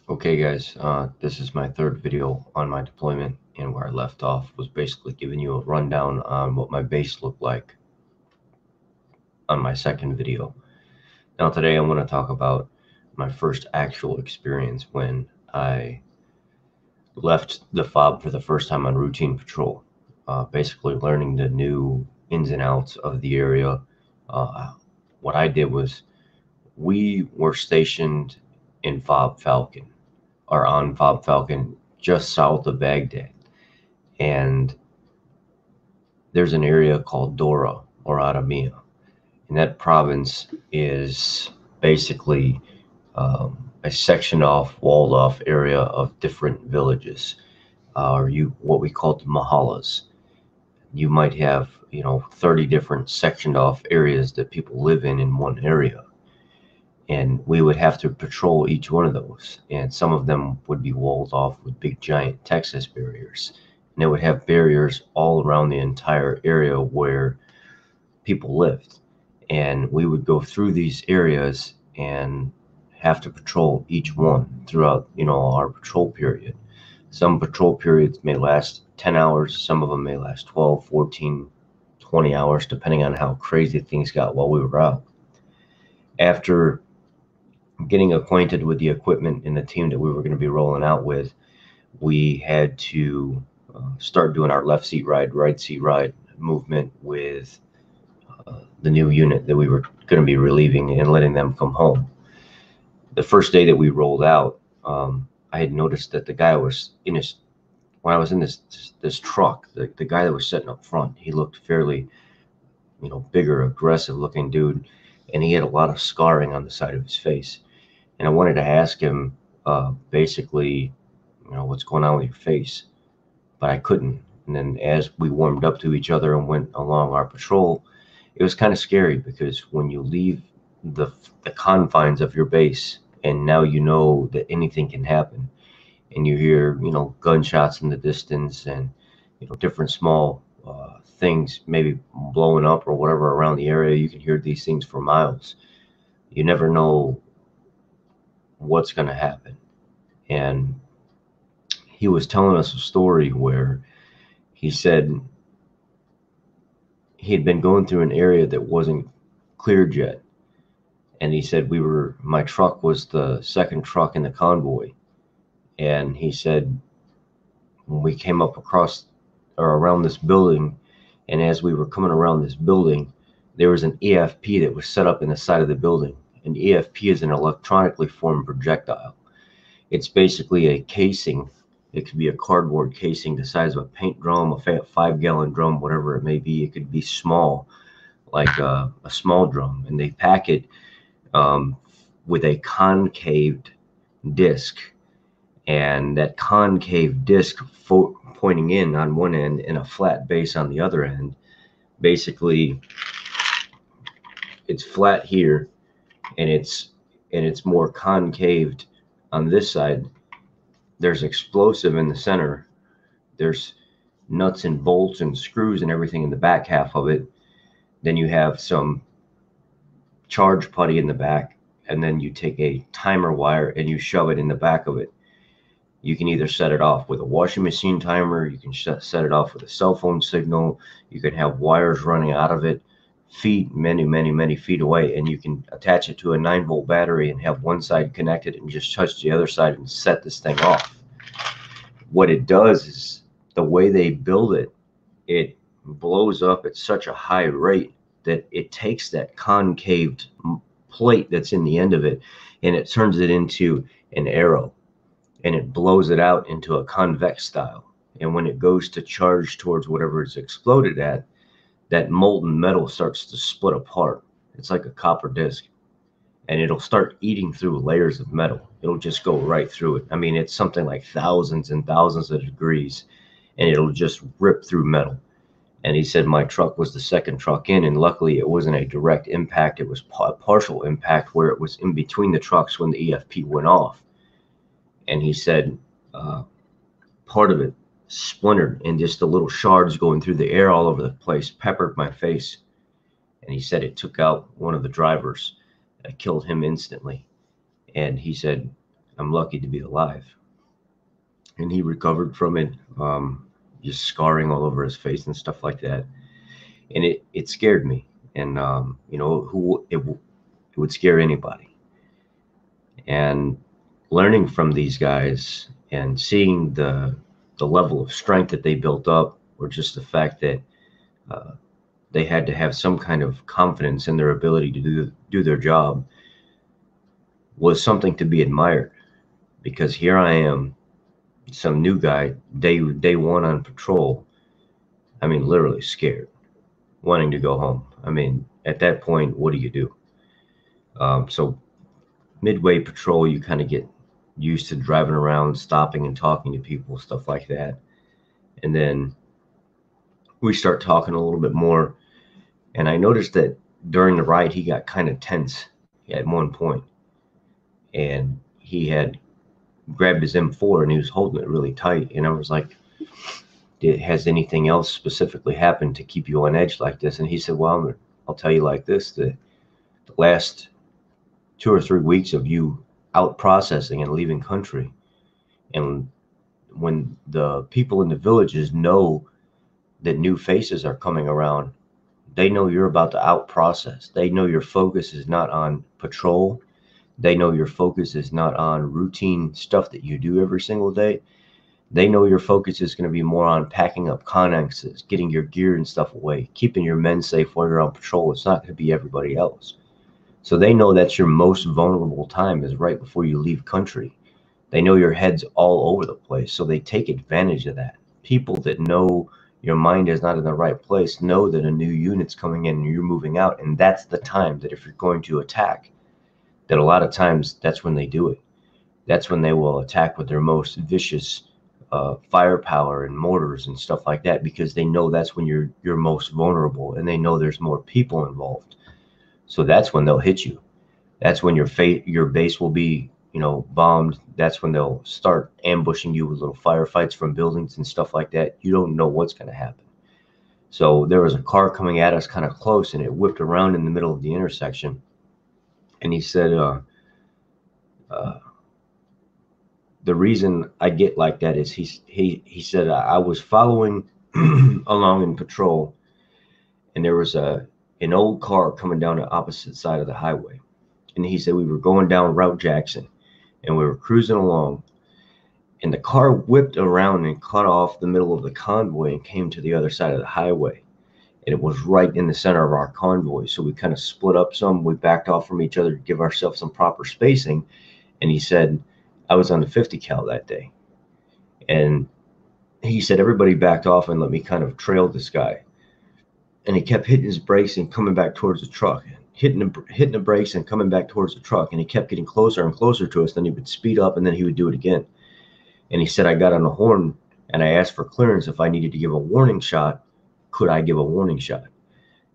Okay guys, this is my third video on my deployment, and where I left off was basically giving you a rundown on what my base looked like on my second video. Now today I want to talk about my first actual experience when I left the FOB for the first time on routine patrol. Basically learning the new ins and outs of the area. What I did was we were stationed in FOB Falcon, or on FOB Falcon, just south of Baghdad. And there's an area called Dora or Aramia, and that province is basically a sectioned off, walled off area of different villages, or what we call the mahallas. You might have 30 different sectioned off areas that people live in one area, and we would have to patrol each one of those, and some of them would be walled off with big giant Texas barriers, and it would have barriers all around the entire area where people lived. And we would go through these areas and have to patrol each one throughout our patrol period. Some patrol periods may last 10 hours, some of them may last 12, 14, 20 hours, depending on how crazy things got while we were out. After getting acquainted with the equipment and the team that we were going to be rolling out with, we had to start doing our left seat ride, right seat ride movement with the new unit that we were going to be relieving and letting them come home. The first day that we rolled out, I had noticed that the guy was in his, when I was in this truck, the guy that was sitting up front, he looked fairly, bigger, aggressive looking dude, and he had a lot of scarring on the side of his face. And I wanted to ask him, basically, what's going on with your face, but I couldn't. And then as we warmed up to each other and went along our patrol, it was kind of scary, because when you leave the confines of your base, and now you know that anything can happen, and you hear gunshots in the distance, and different small things maybe blowing up or whatever around the area. You can hear these things for miles. You never know what's going to happen. And he was telling us a story where he said he had been going through an area that wasn't cleared yet, and he said my truck was the second truck in the convoy, and he said when we came up across or around this building, and as we were coming around this building, there was an EFP that was set up in the side of the building. An EFP is an electronically formed projectile. It's basically a casing. It could be a cardboard casing the size of a paint drum, a 5-gallon drum, whatever it may be. It could be small, like a small drum, and they pack it with a concaved disc, and that concave disc pointing in on one end and a flat base on the other end. Basically, it's flat here, and it's more concaved on this side. There's explosive in the center. There's nuts and bolts and screws and everything in the back half of it. Then you have some charge putty in the back, and then you take a timer wire and you shove it in the back of it. You can either set it off with a washing machine timer, you can set it off with a cell phone signal, you can have wires running out of it feet, many feet away, and you can attach it to a 9-volt battery and have one side connected and just touch the other side and set this thing off. What it does is, the way they build it, it blows up at such a high rate that it takes that concaved plate that's in the end of it, and it turns it into an arrow, and it blows it out into a convex style. And when it goes to charge towards whatever it's exploded at, that molten metal starts to split apart. It's like a copper disc, and it'll start eating through layers of metal. It'll just go right through it. I mean, it's something like thousands and thousands of degrees, and it'll just rip through metal. And he said my truck was the second truck in, and luckily it wasn't a direct impact. It was a partial impact where it was in between the trucks when the EFP went off. And he said part of it splintered, and just the little shards going through the air all over the place peppered my face. And he said it took out one of the drivers. It killed him instantly. And he said I'm lucky to be alive. And he recovered from it, just scarring all over his face and stuff like that. And it scared me. And, it would scare anybody. And learning from these guys and seeing the level of strength that they built up, or just the fact that they had to have some kind of confidence in their ability to do their job, was something to be admired. Because here I am, some new guy, day one on patrol. I mean, literally scared, wanting to go home. I mean, at that point, what do you do? So midway patrol, you kind of get used to driving around, stopping and talking to people, stuff like that. And then we start talking a little bit more. And I noticed that during the ride, he got kind of tense at one point. And he had grabbed his M4 and he was holding it really tight. And I was like, has anything else specifically happened to keep you on edge like this? And he said, well, I'll tell you like this, the last 2 or 3 weeks of you out processing and leaving country, and when the people in the villages know that new faces are coming around, they know you're about to out process. They know your focus is not on patrol. They know your focus is not on routine stuff that you do every single day. They know your focus is going to be more on packing up connexes, getting your gear and stuff away, keeping your men safe while you're on patrol. It's not going to be everybody else. So they know that's your most vulnerable time, is right before you leave country. They know your head's all over the place, so they take advantage of that. People that know your mind is not in the right place know that a new unit's coming in and you're moving out, and that's the time that if you're going to attack, that a lot of times that's when they do it. That's when they will attack with their most vicious firepower and mortars and stuff like that, because they know that's when you're most vulnerable, and they know there's more people involved. So that's when they'll hit you. That's when your base will be, bombed. That's when they'll start ambushing you with little firefights from buildings and stuff like that. You don't know what's going to happen. So there was a car coming at us kind of close, and it whipped around in the middle of the intersection. And he said, the reason I get like that is he said, I was following along in patrol, and there was an old car coming down the opposite side of the highway. And he said we were going down Route Jackson, and we were cruising along, and the car whipped around and cut off the middle of the convoy and came to the other side of the highway. And it was right in the center of our convoy. So we kind of split up some. We backed off from each other to give ourselves some proper spacing. And he said, I was on the 50 cal that day. And he said, everybody backed off and let me kind of trail this guy. And he kept hitting his brakes and coming back towards the truck, hitting the brakes and coming back towards the truck. And he kept getting closer and closer to us. Then he would speed up, and then he would do it again. And he said, I got on the horn and I asked for clearance. If I needed to give a warning shot, could I give a warning shot?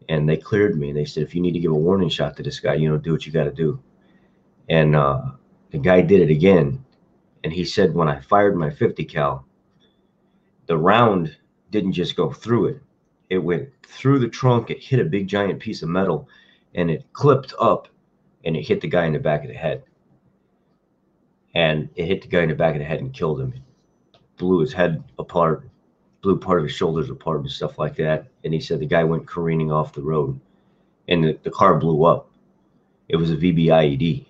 And they cleared me. They said, if you need to give a warning shot to this guy, do what you got to do. And the guy did it again. And he said, when I fired my 50 cal, the round didn't just go through it. It went through the trunk. It hit a big giant piece of metal, and it clipped up, and it hit the guy in the back of the head. And it hit the guy in the back of the head and killed him. It blew his head apart, blew part of his shoulders apart and stuff like that. And he said the guy went careening off the road, and the car blew up. It was a VBIED.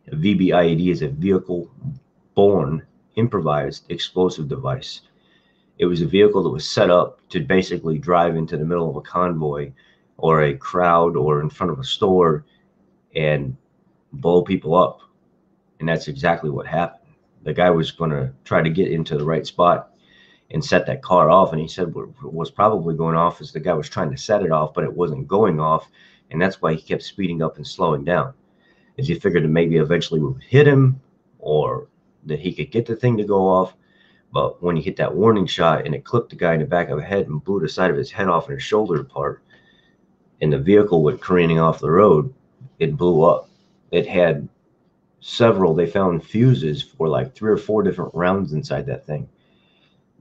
A VBIED is a vehicle-borne improvised explosive device. It was a vehicle that was set up to basically drive into the middle of a convoy or a crowd or in front of a store and blow people up. And that's exactly what happened. The guy was going to try to get into the right spot and set that car off. And he said what was probably going off is the guy was trying to set it off, but it wasn't going off. And that's why he kept speeding up and slowing down, as he figured that maybe eventually we would hit him or that he could get the thing to go off. But when he hit that warning shot and it clipped the guy in the back of the head and blew the side of his head off and his shoulder apart, and the vehicle went careening off the road, it blew up. It had they found fuses for like 3 or 4 different rounds inside that thing.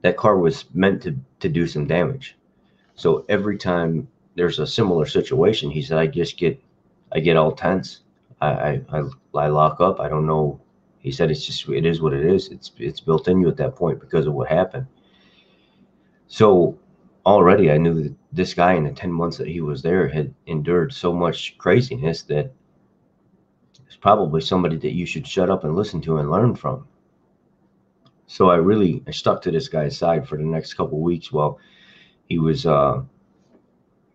That car was meant to do some damage. So every time there's a similar situation, he said, I get all tense. I lock up. I don't know He said it is what it is. It's built in you at that point because of what happened. So already I knew that this guy, in the 10 months that he was there, had endured so much craziness that it's probably somebody that you should shut up and listen to and learn from. So I stuck to this guy's side for the next couple of weeks while he was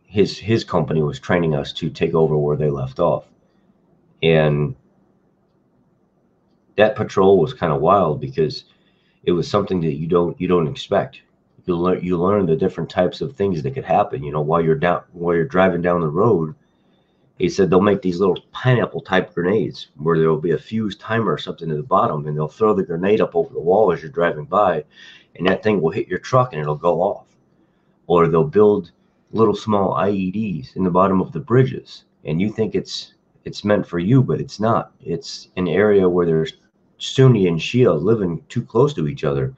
his company was training us to take over where they left off. And that patrol was kind of wild because it was something that you don't expect. You learn the different types of things that could happen. While you're driving down the road, he said they'll make these little pineapple type grenades where there'll be a fuse timer or something at the bottom, and they'll throw the grenade up over the wall as you're driving by, and that thing will hit your truck and it'll go off. Or they'll build little small IEDs in the bottom of the bridges, and you think it's meant for you, but it's not. It's an area where there's Sunni and Shia living too close to each other,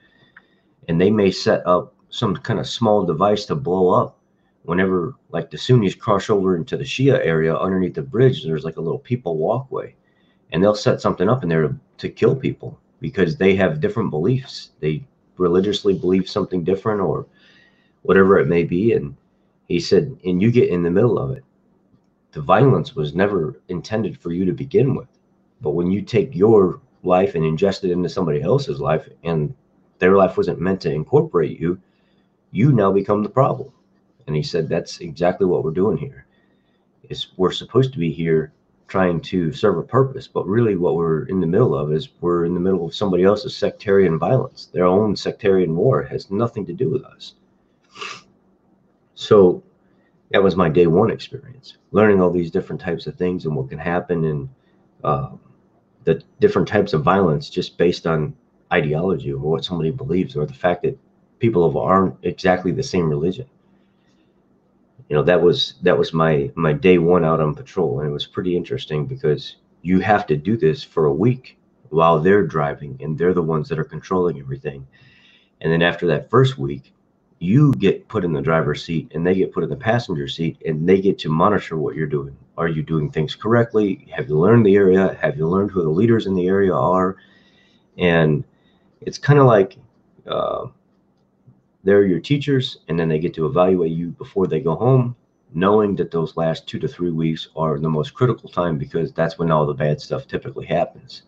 and they may set up some kind of small device to blow up whenever, like, the Sunnis cross over into the Shia area. Underneath the bridge, there's like a little people walkway, and they'll set something up in there to kill people because they have different beliefs. They religiously believe something different or whatever it may be. And he said, and you get in the middle of it. The violence was never intended for you to begin with, but when you take your life and ingest it into somebody else's life, and their life wasn't meant to incorporate you, you now become the problem. And he said, that's exactly what we're doing here. We're supposed to be here trying to serve a purpose, but really what we're in the middle of is we're in the middle of somebody else's sectarian violence. Their own sectarian war has nothing to do with us. So that was my day one experience, learning all these different types of things and what can happen, and the different types of violence just based on ideology or what somebody believes, or the fact that people aren't exactly the same religion. That was my day one out on patrol, and it was pretty interesting because you have to do this for a week while they're driving, and they're the ones that are controlling everything. And then after that first week, you get put in the driver's seat and they get put in the passenger seat, and they get to monitor what you're doing. Are you doing things correctly? Have you learned the area? Have you learned who the leaders in the area are? And it's kind of like they're your teachers, and then they get to evaluate you before they go home, knowing that those last 2 to 3 weeks are the most critical time because that's when all the bad stuff typically happens.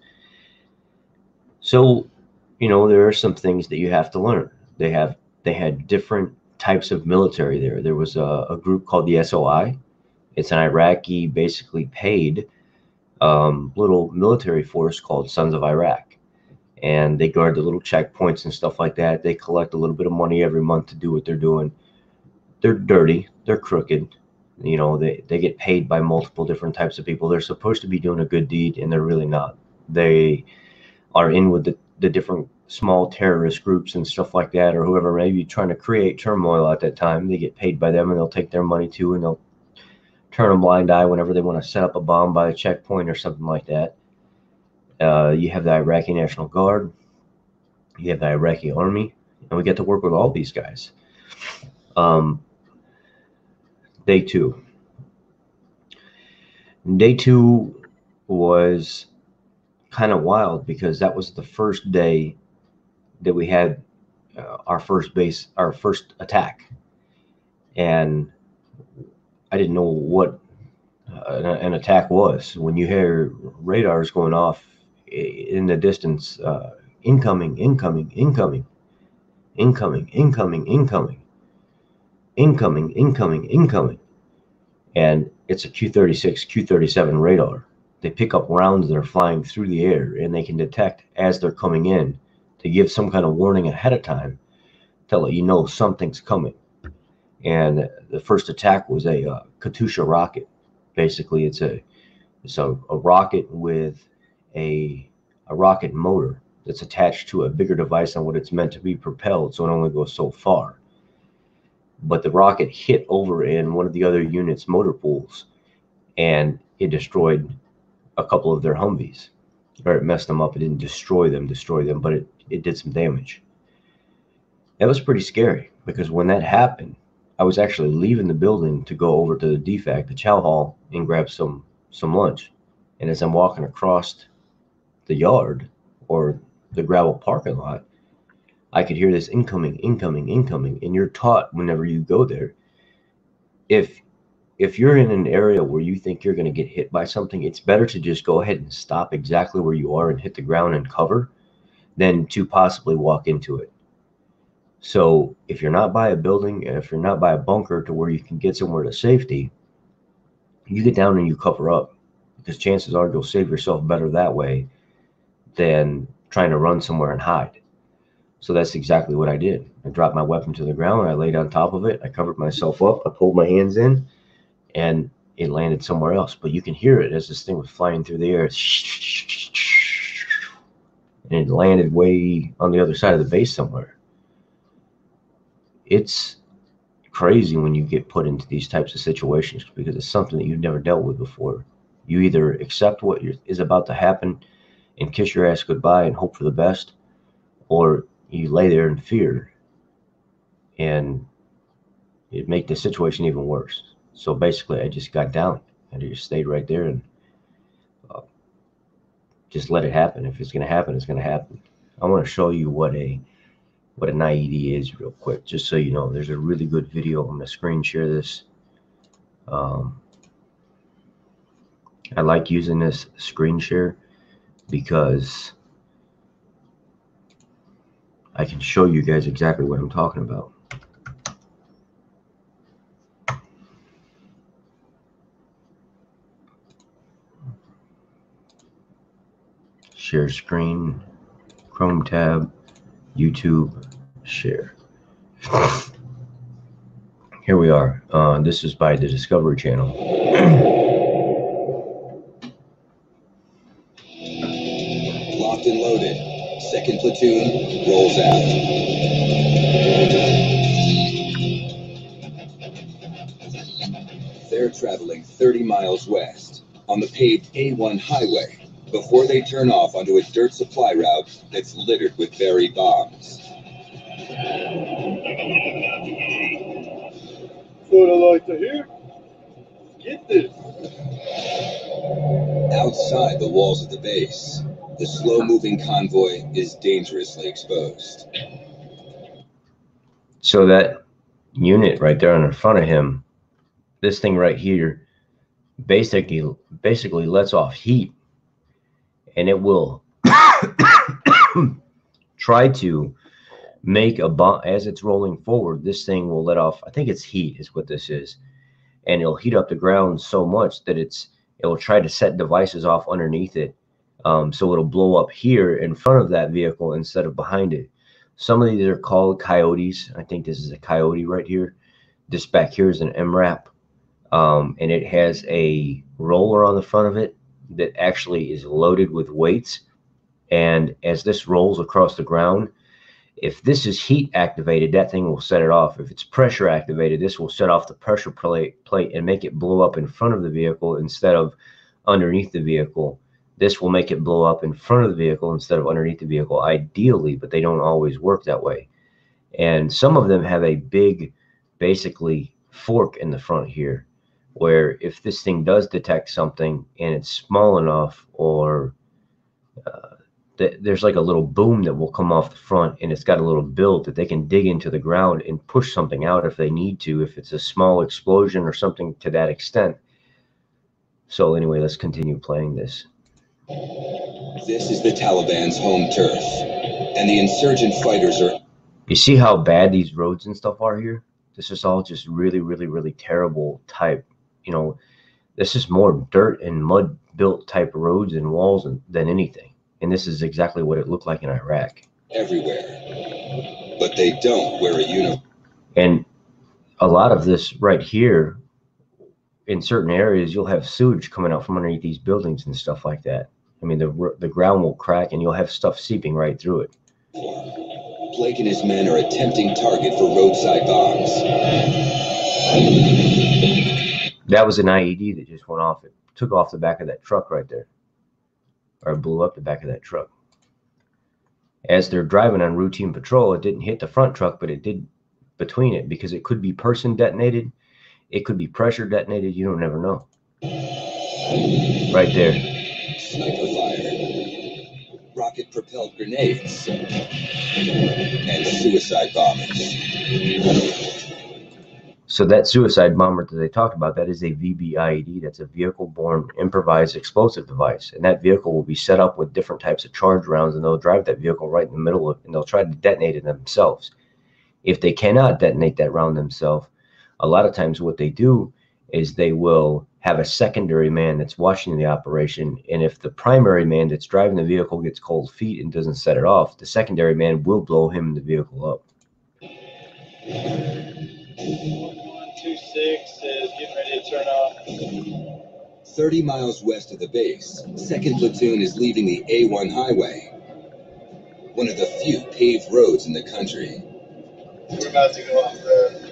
So, there are some things that you have to learn. They had different types of military there. There was a group called the SOI. It's an Iraqi, basically paid little military force called Sons of Iraq. And they guard the little checkpoints and stuff like that. They collect a little bit of money every month to do what they're doing. They're dirty. They're crooked. They get paid by multiple different types of people. They're supposed to be doing a good deed, and they're really not. They are in with the different small terrorist groups and stuff like that, or whoever may be trying to create turmoil at that time. They get paid by them, and they'll take their money too, and they'll turn a blind eye whenever they want to set up a bomb by a checkpoint or something like that. You have the Iraqi National Guard, you have the Iraqi Army, and we get to work with all these guys. Day two was kind of wild because that was the first day that we had our first attack, and I didn't know what an attack was. When you hear radars going off in the distance, incoming, incoming, incoming, incoming, incoming, incoming, incoming, incoming, incoming, and it's a Q-36, Q-37 radar. They pick up rounds that are flying through the air, and they can detect as they're coming in to give some kind of warning ahead of time to let you know something's coming. And the first attack was a Katyusha rocket. Basically, it's a rocket with a rocket motor that's attached to a bigger device on what it's meant to be propelled, so it only goes so far. But the rocket hit over in one of the other units' motor pools, and it destroyed a couple of their Humvees, or it messed them up. It didn't destroy them, but it did some damage. That was pretty scary because when that happened, I was actually leaving the building to go over to the DFAC, the chow hall, and grab some lunch. And as I'm walking across the yard, or the gravel parking lot, I could hear this incoming, incoming, incoming. And you're taught whenever you go there, if you're in an area where you think you're going to get hit by something, it's better to just go ahead and stop exactly where you are and hit the ground and cover than to possibly walk into it. So if you're not by a building, and if you're not by a bunker to where you can get somewhere to safety, you get down and you cover up, because chances are you'll save yourself better that way than trying to run somewhere and hide. So that's exactly what I did. I dropped my weapon to the ground, I laid on top of it, I covered myself up, I pulled my hands in, and it landed somewhere else. But you can hear it as this thing was flying through the air. And it landed way on the other side of the base somewhere. It's crazy when you get put into these types of situations, because it's something that you've never dealt with before. You either accept what is about to happen and kiss your ass goodbye and hope for the best, or you lay there in fear and it make the situation even worse. So basically, I just got down and I just stayed right there and just let it happen. If it's going to happen, it's going to happen. I want to show you what an IED is real quick, just so you know. There's a really good video. I'm going to screen share this. I like using this screen share because I can show you guys exactly what I'm talking about. Share screen, Chrome tab, YouTube, share. Here we are. This is by the Discovery Channel. Locked and loaded. Second platoon rolls out. They're traveling 30 miles west on the paved A1 highway before they turn off onto a dirt supply route that's littered with buried bombs. That's what I like to hear. Get this. Outside the walls of the base, the slow-moving convoy is dangerously exposed. So that unit right there in front of him, this thing right here, basically lets off heat, and it will try to make a bomb. As it's rolling forward, this thing will let off, I think it's heat is what this is, and it'll heat up the ground so much that it will try to set devices off underneath it. So it'll blow up here in front of that vehicle instead of behind it. Some of these are called coyotes. I think this is a coyote right here. This back here is an MRAP, and it has a roller on the front of it that actually is loaded with weights. And as this rolls across the ground, if this is heat activated, that thing will set it off. If it's pressure activated, this will set off the pressure plate and make it blow up in front of the vehicle instead of underneath the vehicle. This will make it blow up in front of the vehicle instead of underneath the vehicle, ideally, but they don't always work that way. And some of them have a big, basically, fork in the front here, where if this thing does detect something and it's small enough, or there's like a little boom that will come off the front, and it's got a little build that they can dig into the ground and push something out if they need to, if it's a small explosion or something to that extent. So anyway, let's continue playing this. This is the Taliban's home turf, and the insurgent fighters are... You see how bad these roads and stuff are here? This is all just really, really, really terrible type. You know, this is more dirt and mud built type roads and walls than anything. And this is exactly what it looked like in Iraq. Everywhere, but they don't wear a uniform. And a lot of this right here, in certain areas, you'll have sewage coming out from underneath these buildings and stuff like that. I mean, the ground will crack and you'll have stuff seeping right through it. Blake and his men are a tempting target for roadside bombs. That was an IED that just went off. It took off the back of that truck right there. Or it blew up the back of that truck. As they're driving on routine patrol, it didn't hit the front truck, but it did between it, because it could be person detonated. It could be pressure detonated. You don't never know. Right there. Sniper fire. rocket-propelled grenades, and suicide bombers. So that suicide bomber that they talked about, that is a VB-IED. That's a vehicle-borne improvised explosive device. And that vehicle will be set up with different types of charge rounds, and they'll drive that vehicle right in the middle of it, and they'll try to detonate it themselves. If they cannot detonate that round themselves, a lot of times what they do is they will have a secondary man that's watching the operation, and if the primary man that's driving the vehicle gets cold feet and doesn't set it off, the secondary man will blow him and the vehicle up. 1126 is getting ready to turn off. 30 miles west of the base, 2nd Platoon is leaving the A1 highway, one of the few paved roads in the country. We're about to go off the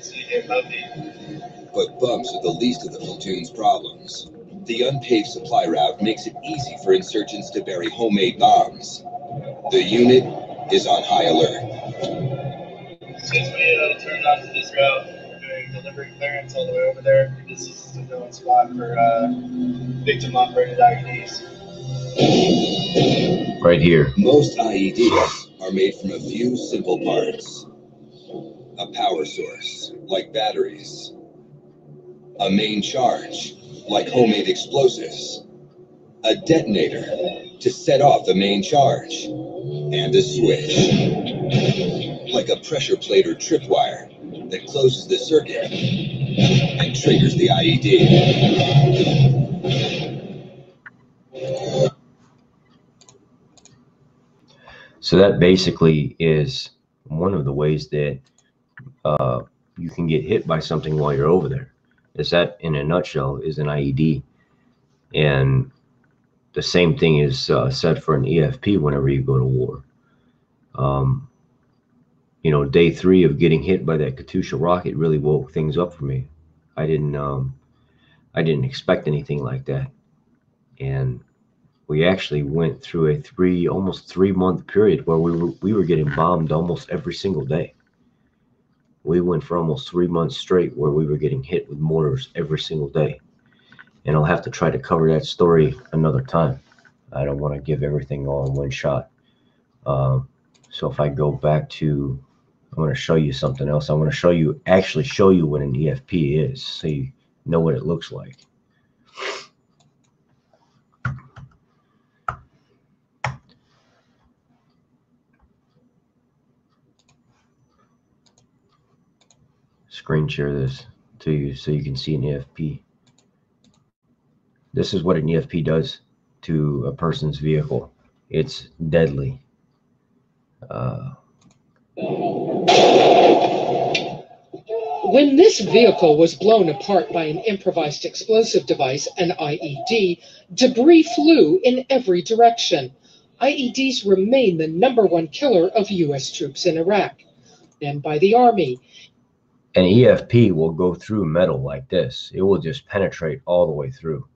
CJ Bumpy. But bumps are the least of the platoon's problems. The unpaved supply route makes it easy for insurgents to bury homemade bombs. The unit is on high alert. Since we turned onto this route, we're doing delivery clearance all the way over there. This is the known spot for victim-operated IEDs. Right here. Most IEDs are made from a few simple parts. A power source, like batteries. A main charge, like homemade explosives. A detonator, to set off the main charge. And a switch, like a pressure plate or tripwire, that closes the circuit and triggers the IED. So that basically is one of the ways that you can get hit by something while you're over there. Is that, in a nutshell, is an IED. And the same thing is said for an EFP whenever you go to war. You know, day 3 of getting hit by that Katyusha rocket really woke things up for me. I didn't expect anything like that. And we actually went through a almost 3 month period where we were getting bombed almost every single day. We went for almost 3 months straight where we were getting hit with mortars every single day. And I'll have to try to cover that story another time. I don't want to give everything all in one shot. So if I go back to, I want to show you something else. I want to actually show you what an EFP is, so you know what it looks like. Screen share this to you so you can see an EFP. This is what an EFP does to a person's vehicle. It's deadly. When this vehicle was blown apart by an improvised explosive device, an IED, debris flew in every direction. IEDs remain the #1 killer of U.S. troops in Iraq, and by the Army. An EFP will go through metal like this. It will just penetrate all the way through.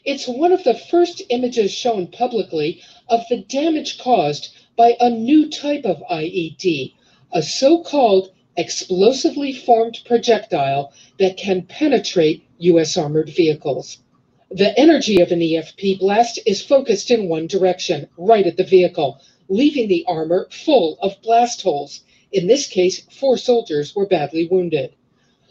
It's one of the first images shown publicly of the damage caused by a new type of IED, a so-called explosively formed projectile that can penetrate U.S. armored vehicles. The energy of an EFP blast is focused in one direction, right at the vehicle, leaving the armor full of blast holes. In this case, 4 soldiers were badly wounded.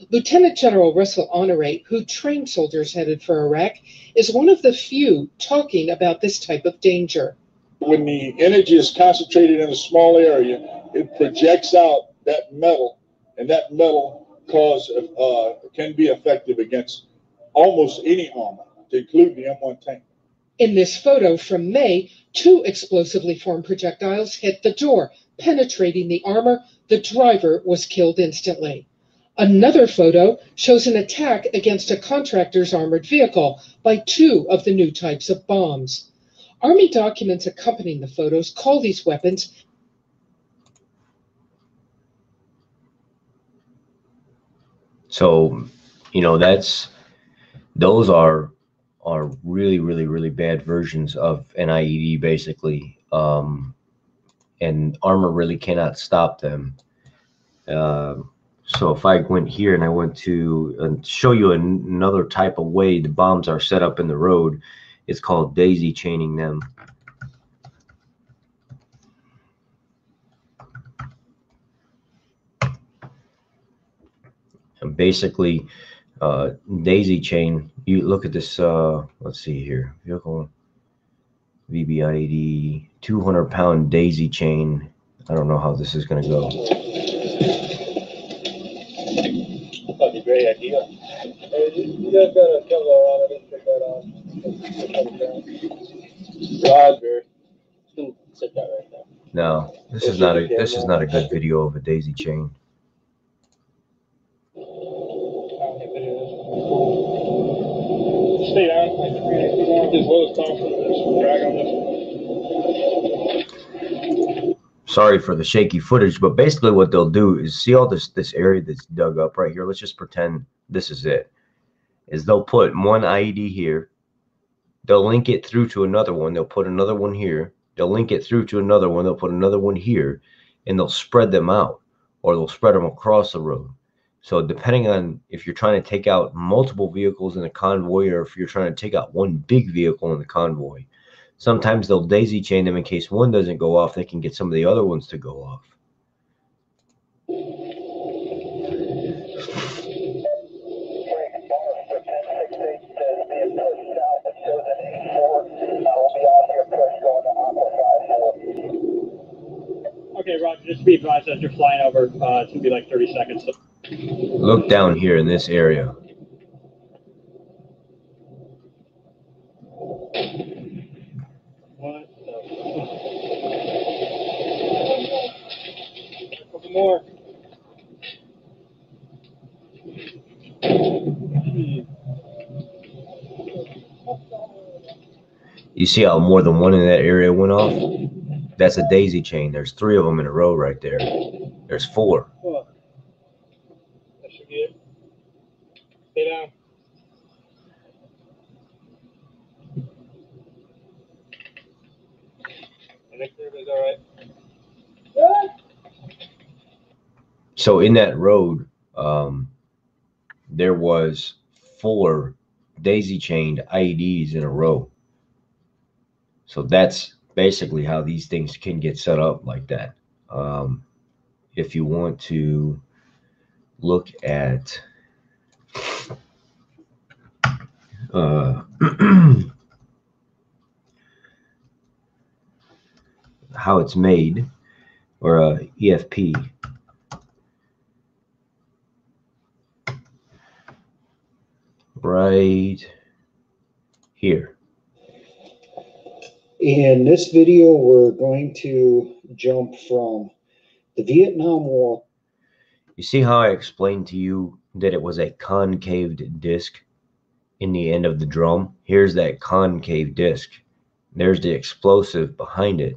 Lieutenant General Russell Honoré, who trained soldiers headed for Iraq, is one of the few talking about this type of danger. When the energy is concentrated in a small area, it projects out that metal, and that metal can be effective against almost any armor, including the M1 tank. In this photo from May, 2 explosively formed projectiles hit the door, penetrating the armor. The driver was killed instantly. Another photo shows an attack against a contractor's armored vehicle by 2 of the new types of bombs. Army documents accompanying the photos call these weapons. So, you know, those are really, really, really bad versions of an IED, basically. And armor really cannot stop them. So if I went here and I went to show you another type of way the bombs are set up in the road, it's called daisy chaining them. And basically, daisy chain, you look at this, let's see here, vehicle VBIED, 200-pound daisy chain. I don't know how this is going to go. That'd be a great idea. You guys got a Kevlar on it, check that out. Roger. Set that right now. No, this is not a good video of a daisy chain. Stay down, like 3 feet down, as low as possible. Just drag on this. Sorry for the shaky footage, but basically what they'll do is, see all this area that's dug up right here. Let's just pretend this is it. Is they'll put one IED here. They'll link it through to another one. They'll put another one here. They'll link it through to another one. They'll put another one here, and they'll spread them out, or they'll spread them across the road. So depending on if you're trying to take out multiple vehicles in a convoy, or if you're trying to take out one big vehicle in the convoy, sometimes they'll daisy chain them in case one doesn't go off. They can get some of the other ones to go off. Okay, Roger, just be advised as you're flying over, it's going to be like 30 seconds. Look down here in this area. What the? A couple more. You see how more than one in that area went off? That's a daisy chain. There's 3 of them in a row right there. There's 4. Oh. That should be it. Stay down. I think everybody's all right. So in that road, there was 4 daisy chained IEDs in a row. So that's basically how these things can get set up like that. If you want to look at how it's made, or EFP, right here. In this video, we're going to jump from the Vietnam War. You see how I explained to you that it was a concaved disc in the end of the drum? Here's that concave disc. There's the explosive behind it.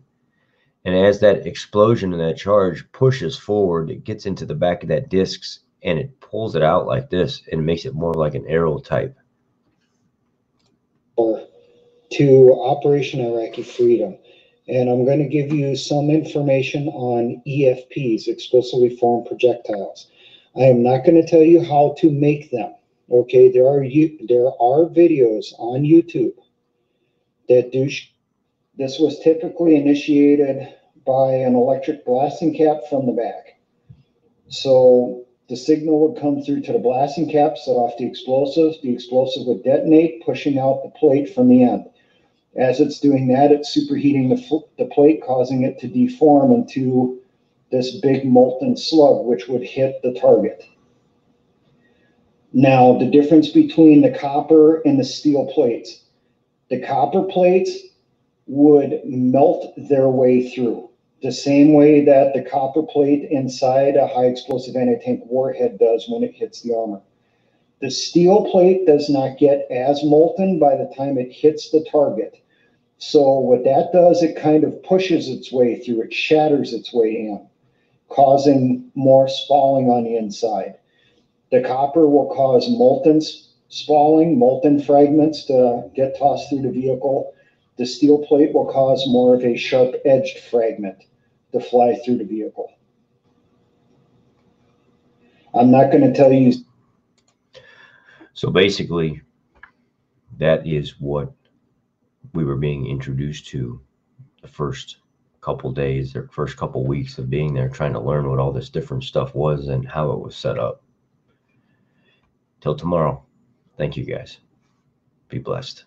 And as that explosion and that charge pushes forward, it gets into the back of that disc and it pulls it out like this, and it makes it more like an arrow type. To Operation Iraqi Freedom. And I'm going to give you some information on EFPs, explosively formed projectiles. I am not going to tell you how to make them. Okay, there are videos on YouTube that do. This was typically initiated by an electric blasting cap from the back. So the signal would come through to the blasting cap, set off the explosive. The explosive would detonate, pushing out the plate from the end. As it's doing that, it's superheating the plate, causing it to deform into this big molten slug, which would hit the target. Now, the difference between the copper and the steel plates. The copper plates would melt their way through, the same way that the copper plate inside a high explosive anti-tank warhead does when it hits the armor. The steel plate does not get as molten by the time it hits the target. So what that does, it kind of pushes its way through, it shatters its way in, causing more spalling on the inside. The copper will cause molten spalling, molten fragments to get tossed through the vehicle. The steel plate will cause more of a sharp-edged fragment to fly through the vehicle. I'm not going to tell you. So basically, that is what we were being introduced to the first couple days or first couple weeks of being there, trying to learn what all this different stuff was and how it was set up. Till tomorrow, thank you guys. Be blessed.